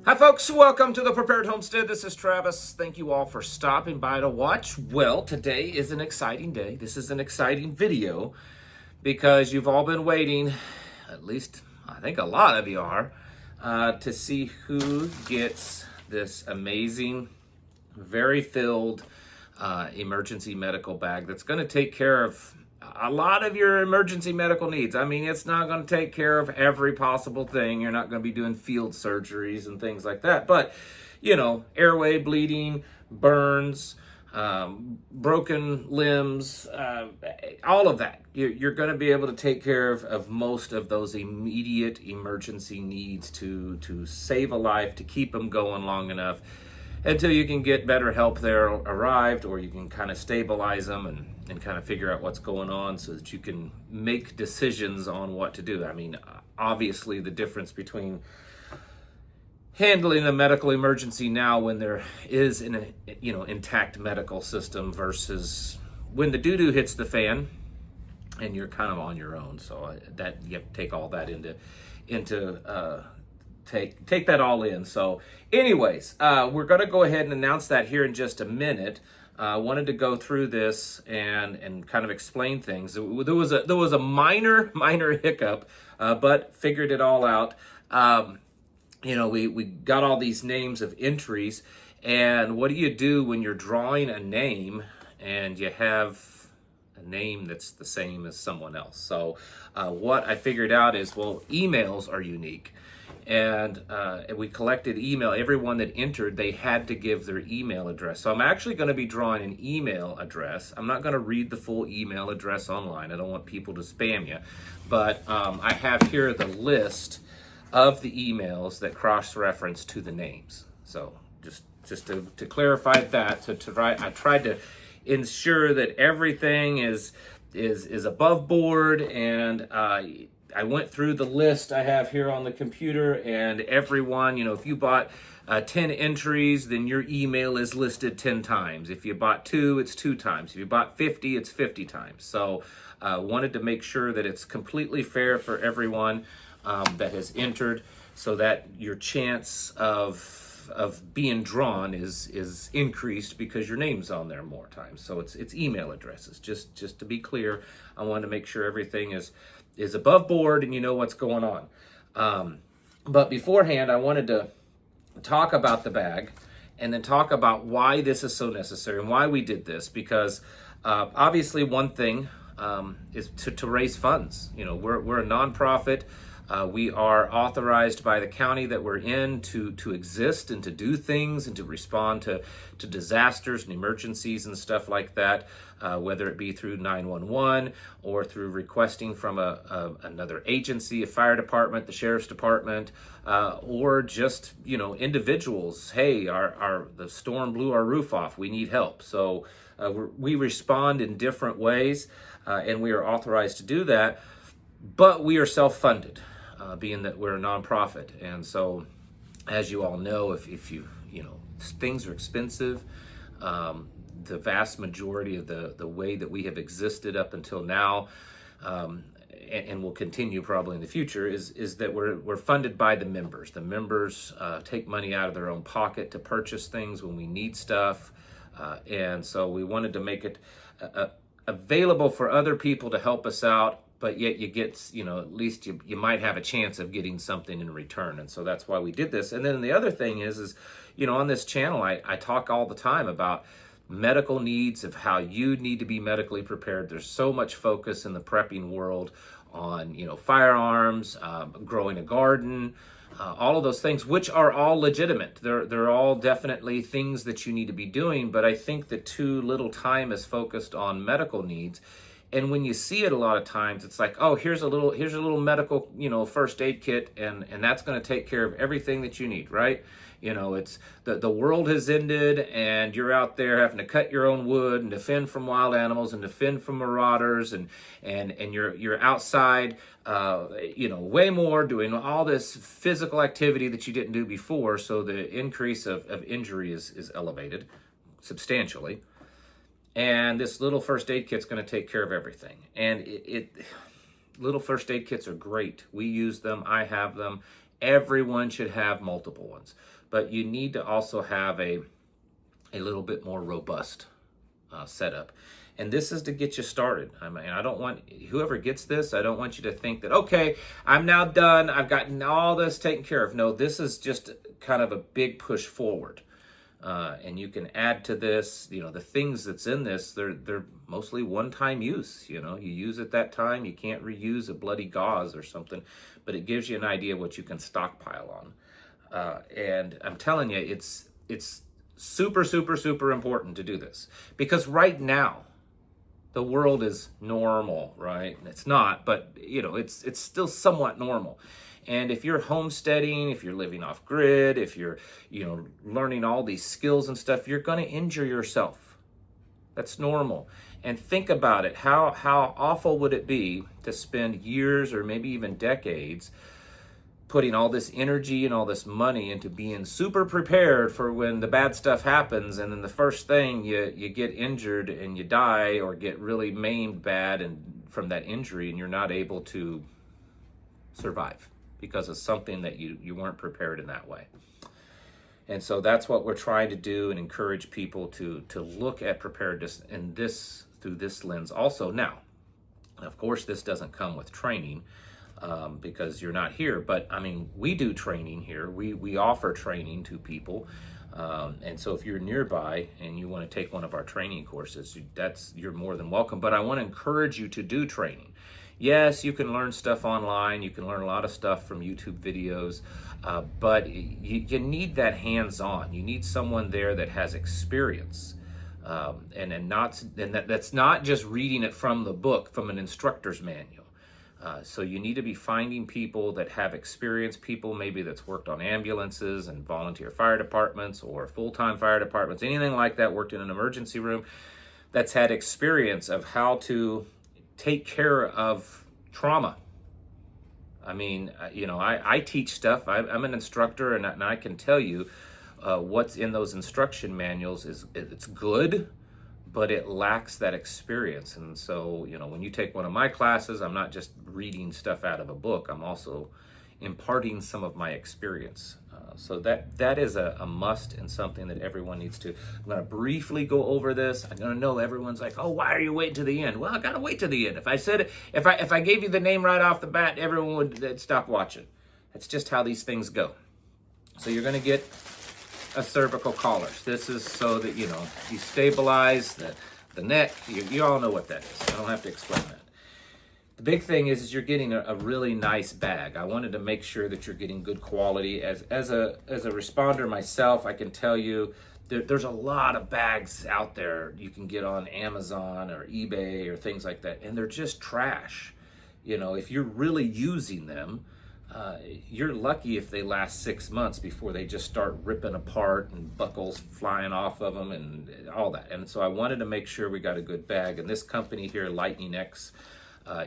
Hi folks, welcome to the Prepared Homestead. This is Travis. Thank you all for stopping by to watch. Well, today is an exciting day. This is an exciting video because you've all been waiting, at least I think a lot of you are, to see who gets this amazing, very filled emergency medical bag that's going to take care of a lot of your emergency medical needs. I mean, it's not going to take care of every possible thing. You're not going to be doing field surgeries and things like that. But, you know, airway bleeding, burns, broken limbs, all of that. You're going to be able to take care of most of those immediate emergency needs to save a life, to keep them going long enough until you can get better help there arrived, or you can kind of stabilize them and kind of figure out what's going on so that you can make decisions on what to do. I mean, obviously the difference between handling a medical emergency now when there is an intact medical system versus when the doo-doo hits the fan and you're kind of on your own. So that you have to take all that into take that all in. So anyways, we're going to go ahead and announce that here in just a minute. I wanted to go through this and kind of explain things. There was a minor hiccup, but figured it all out. We got all these names of entries, and what do you do when you're drawing a name and you have a name that's the same as someone else? So what I figured out is, well, emails are unique. And we collected email. Everyone that entered, they had to give their email address. So I'm actually going to be drawing an email address. I'm not going to read the full email address online. I don't want people to spam you. But I have here the list of the emails that cross-reference to the names. So just to clarify that, I tried to ensure that everything is above board, and I went through the list I have here on the computer, and everyone, if you bought 10 entries, then your email is listed 10 times. If you bought 2, it's 2 times. If you bought 50, it's 50 times. So wanted to make sure that it's completely fair for everyone that has entered, so that your chance of being drawn is increased because your name's on there more times. So it's email addresses. Just to be clear, I wanted to make sure everything is above board and you know what's going on. But beforehand, I wanted to talk about the bag and then talk about why this is so necessary and why we did this, because obviously one thing is to raise funds. We're a nonprofit. We are authorized by the county that we're in to exist and to do things and to respond to disasters and emergencies and stuff like that, whether it be through 911 or through requesting from another agency, a fire department, the sheriff's department, or just individuals. Hey, the storm blew our roof off. We need help. So we respond in different ways, and we are authorized to do that. But we are self-funded, being that we're a nonprofit. And so, as you all know, if you things are expensive. The vast majority of the way that we have existed up until now, and will continue probably in the future, is that we're funded by the members. The members take money out of their own pocket to purchase things when we need stuff. And so we wanted to make it available for other people to help us out, but yet you get, at least you might have a chance of getting something in return. And so that's why we did this. And then the other thing is on this channel, I talk all the time about medical needs, of how you need to be medically prepared. There's so much focus in the prepping world on, firearms, growing a garden, all of those things, which are all legitimate. They're all definitely things that you need to be doing. But I think that too little time is focused on medical needs. And when you see it a lot of times, it's like, oh, here's a little medical, first aid kit, and that's going to take care of everything that you need, right? It's the world has ended, and you're out there having to cut your own wood and defend from wild animals and defend from marauders, and you're outside, way more doing all this physical activity that you didn't do before. So the increase of injury is elevated substantially. And this little first aid kit's going to take care of everything. And little first aid kits are great. We use them. I have them. Everyone should have multiple ones. but you need to also have a little bit more robust setup. And this is to get you started. I mean, I don't want whoever gets this, I don't want you to think that, okay, I'm now done, I've gotten all this taken care of. No, this is just kind of a big push forward. And you can add to this, the things that's in this, they're mostly one-time use. You use it that time, you can't reuse a bloody gauze or something, but it gives you an idea what you can stockpile on. And I'm telling you, it's super, super, super important to do this, because right now the world is normal, right? It's not, but it's still somewhat normal. And if you're homesteading, if you're living off grid, if you're learning all these skills and stuff, you're going to injure yourself. That's normal. And think about it. How awful would it be to spend years or maybe even decades putting all this energy and all this money into being super prepared for when the bad stuff happens, and then the first thing you get injured and you die or get really maimed bad and from that injury, and you're not able to survive because of something that you weren't prepared in that way. And so that's what we're trying to do, and encourage people to look at preparedness and through this lens also. Now, of course, this doesn't come with training, because you're not here, but I mean, we do training here. We offer training to people, and so if you're nearby and you want to take one of our training courses, you're more than welcome. But I want to encourage you to do training. Yes, you can learn stuff online. You can learn a lot of stuff from YouTube videos, but you need that hands-on. You need someone there that has experience, and that's not just reading it from the book, from an instructor's manual. So you need to be finding people that have experience, people maybe that's worked on ambulances and volunteer fire departments or full-time fire departments, anything like that, worked in an emergency room, that's had experience of how to take care of trauma. I mean, I teach stuff. I'm an instructor, and I can tell you what's in those instruction manuals it's good, but it lacks that experience. And so, when you take one of my classes, I'm not just reading stuff out of a book, I'm also imparting some of my experience. So that is a must, and something that everyone needs to. I'm going to briefly go over this. I'm going to know everyone's like, oh, why are you waiting to the end? Well, I got to wait to the end. If I said it, if I gave you the name right off the bat, everyone would stop watching. That's just how these things go. So you're going to get a cervical collar. This is so that you stabilize the neck. You all know what that is. I don't have to explain that. The big thing is you're getting a really nice bag. I wanted to make sure that you're getting good quality. As a responder myself, I can tell you there's a lot of bags out there you can get on Amazon or eBay or things like that, and they're just trash. If you're really using them, you're lucky if they last 6 months before they just start ripping apart and buckles flying off of them and all that. And so I wanted to make sure we got a good bag. And this company here, Lightning X,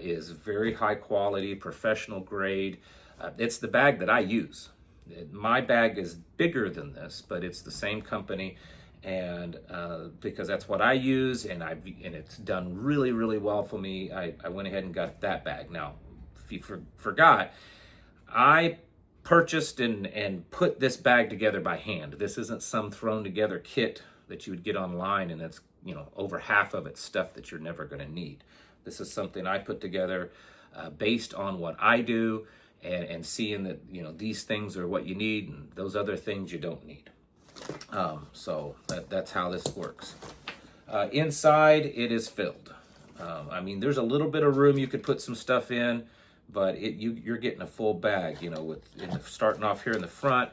is very high quality, professional grade. It's the bag that I use. My bag is bigger than this, but it's the same company, and because that's what I use, and it's done really, really well for me. I went ahead and got that bag. Now, if you forgot, I purchased and put this bag together by hand. This isn't some thrown together kit that you would get online, and it's over half of it's stuff that you're never going to need. This is something I put together based on what I do, and seeing that these things are what you need, and those other things you don't need. So that's how this works. Inside, it is filled. I mean, there's a little bit of room you could put some stuff in, but you're getting a full bag. Starting off here in the front.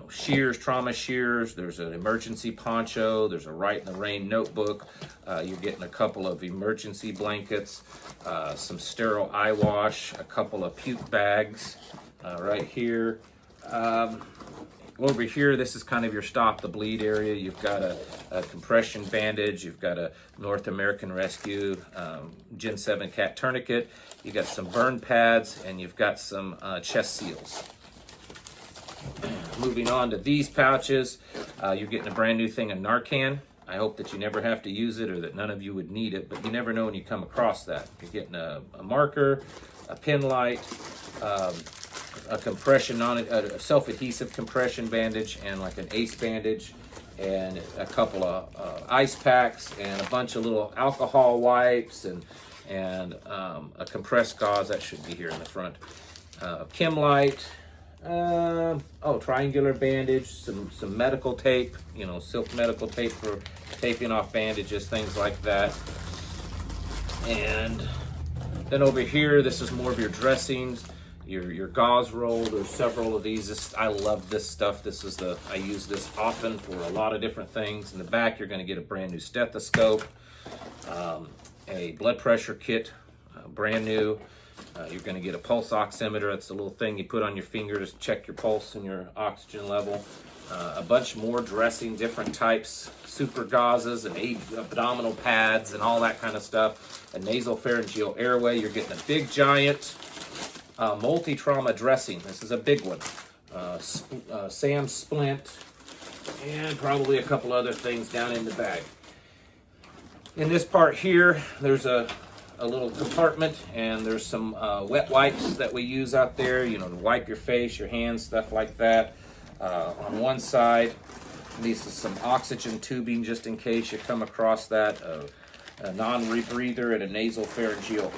Shears, trauma shears, there's an emergency poncho, there's a Right in the Rain notebook, you're getting a couple of emergency blankets, some sterile eye wash, a couple of puke bags right here. Over here, this is kind of your stop the bleed area. You've got a compression bandage, you've got a North American Rescue Gen 7 cat tourniquet, you got some burn pads, and you've got some chest seals. Moving on to these pouches, you're getting a brand new thing of Narcan. I hope that you never have to use it, or that none of you would need it, but you never know when you come across that. You're getting a marker, a pen light, a compression on it, a self-adhesive compression bandage, and like an ACE bandage, and a couple of ice packs, and a bunch of little alcohol wipes, and a compressed gauze that should be here in the front. Chem light, triangular bandage, some medical tape, silk medical tape for taping off bandages, things like that. And then over here, this is more of your dressings, your gauze roll. There's several of these. I love this stuff. I use this often for a lot of different things. In the back, you're going to get a brand new stethoscope, a blood pressure kit, brand new. You're going to get a pulse oximeter. That's the little thing you put on your finger to check your pulse and your oxygen level. A bunch more dressing, different types, super gauzes and abdominal pads and all that kind of stuff. A nasal pharyngeal airway. You're getting a big giant multi-trauma dressing. This is a big one. Sam splint, and probably a couple other things down in the bag. In this part here, there's a little compartment, and there's some wet wipes that we use out there, to wipe your face, your hands, stuff like that. On one side, this is some oxygen tubing just in case you come across that, a non-rebreather, and a nasal pharyngeal,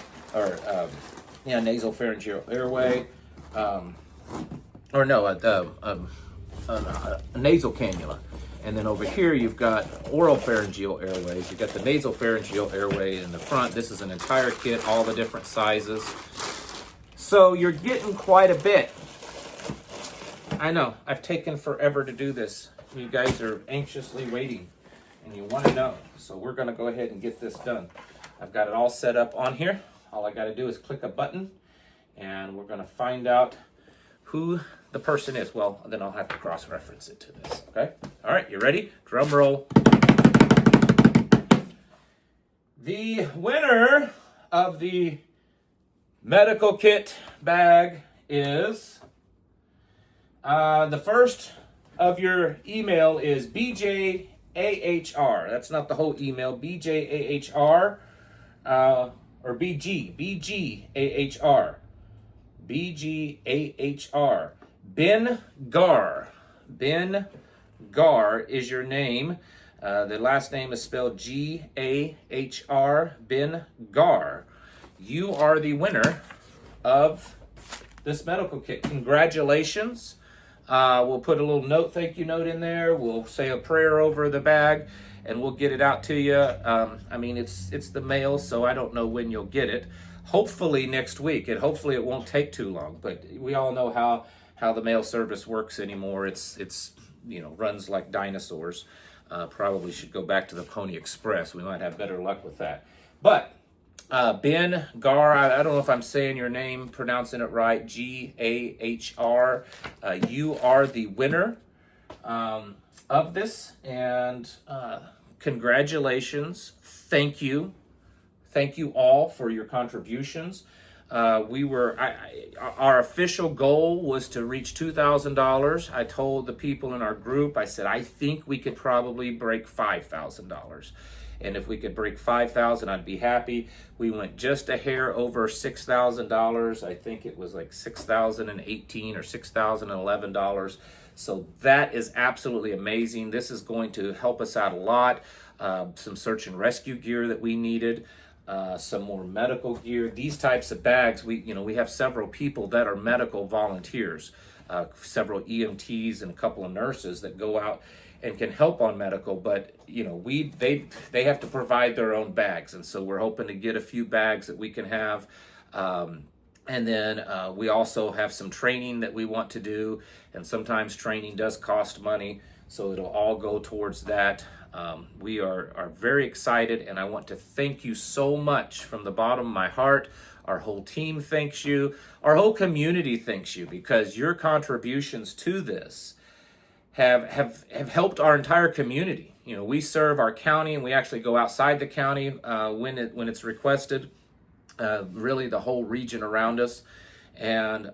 nasal pharyngeal airway, a nasal cannula. And then over here, you've got oral pharyngeal airways. You've got the nasal pharyngeal airway in the front. This is an entire kit, all the different sizes. So you're getting quite a bit. I know, I've taken forever to do this. You guys are anxiously waiting, and you want to know. So we're going to go ahead and get this done. I've got it all set up on here. All I got to do is click a button, and we're going to find out who the person is. Well, then I'll have to cross-reference it to this, okay? All right, you ready? Drum roll. The winner of the medical kit bag is, the first of your email is BJAHR. That's not the whole email, BJAHR, or BGAHR. BGAHR. Ben Gar. Ben Gar is your name. The last name is spelled G-A-H-R. Ben Gar. You are the winner of this medical kit. Congratulations. We'll put a little thank you note in there. We'll say a prayer over the bag, and we'll get it out to you. It's the mail, so I don't know when you'll get it. Hopefully next week, and hopefully it won't take too long. But we all know how the mail service works anymore. It's runs like dinosaurs. Probably should go back to the Pony Express. We might have better luck with that. But Ben Gar, I don't know if I'm saying your name, pronouncing it right, G-A-H-R. You are the winner of this, and congratulations. Thank you. Thank you all for your contributions. Our official goal was to reach $2,000. I told the people in our group, I said, I think we could probably break $5,000. And if we could break $5,000, I'd be happy. We went just a hair over $6,000. I think it was like $6,018 or $6,011. So that is absolutely amazing. This is going to help us out a lot. Some search and rescue gear that we needed. Some more medical gear. These types of bags, we have several people that are medical volunteers, several EMTs and a couple of nurses that go out and can help on medical, but they have to provide their own bags, and so we're hoping to get a few bags that we can have. And then we also have some training that we want to do, and sometimes training does cost money, so it'll all go towards that. We are very excited, and I want to thank you so much from the bottom of my heart. Our whole team thanks you. Our whole community thanks you, because your contributions to this have helped our entire community. We serve our county, and we actually go outside the county when it's requested. Really, the whole region around us, and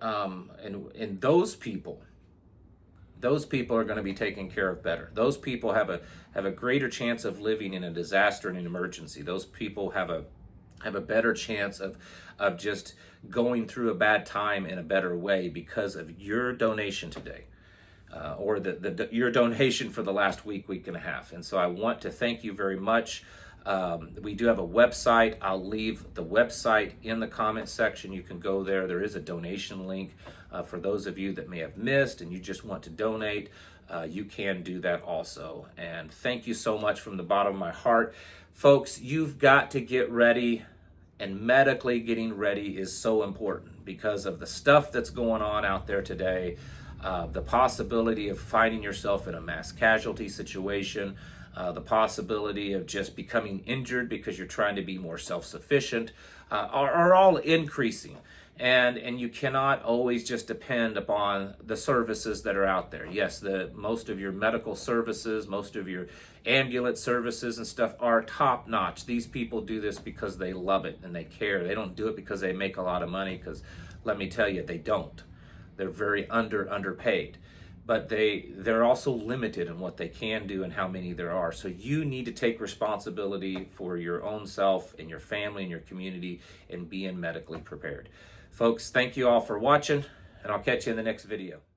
those people are going to be taken care of better. Those people have a greater chance of living in a disaster and an emergency. Those people have a have a better chance of just going through a bad time in a better way because of your donation today. Or your donation for the last week and a half. And so I want to thank you very much. We do have a website. I'll leave the website in the comment section. You can go there. There is a donation link for those of you that may have missed and you just want to donate. You can do that also. And thank you so much from the bottom of my heart. Folks, you've got to get ready, and medically getting ready is so important because of the stuff that's going on out there today. The possibility of finding yourself in a mass casualty situation, the possibility of just becoming injured because you're trying to be more self-sufficient, are all increasing. And you cannot always just depend upon the services that are out there. Yes, most of your medical services, most of your ambulance services and stuff are top notch. These people do this because they love it and they care. They don't do it because they make a lot of money, because let me tell you, they don't. They're very underpaid, but they're also limited in what they can do and how many there are. So you need to take responsibility for your own self and your family and your community and being medically prepared. Folks, thank you all for watching, and I'll catch you in the next video.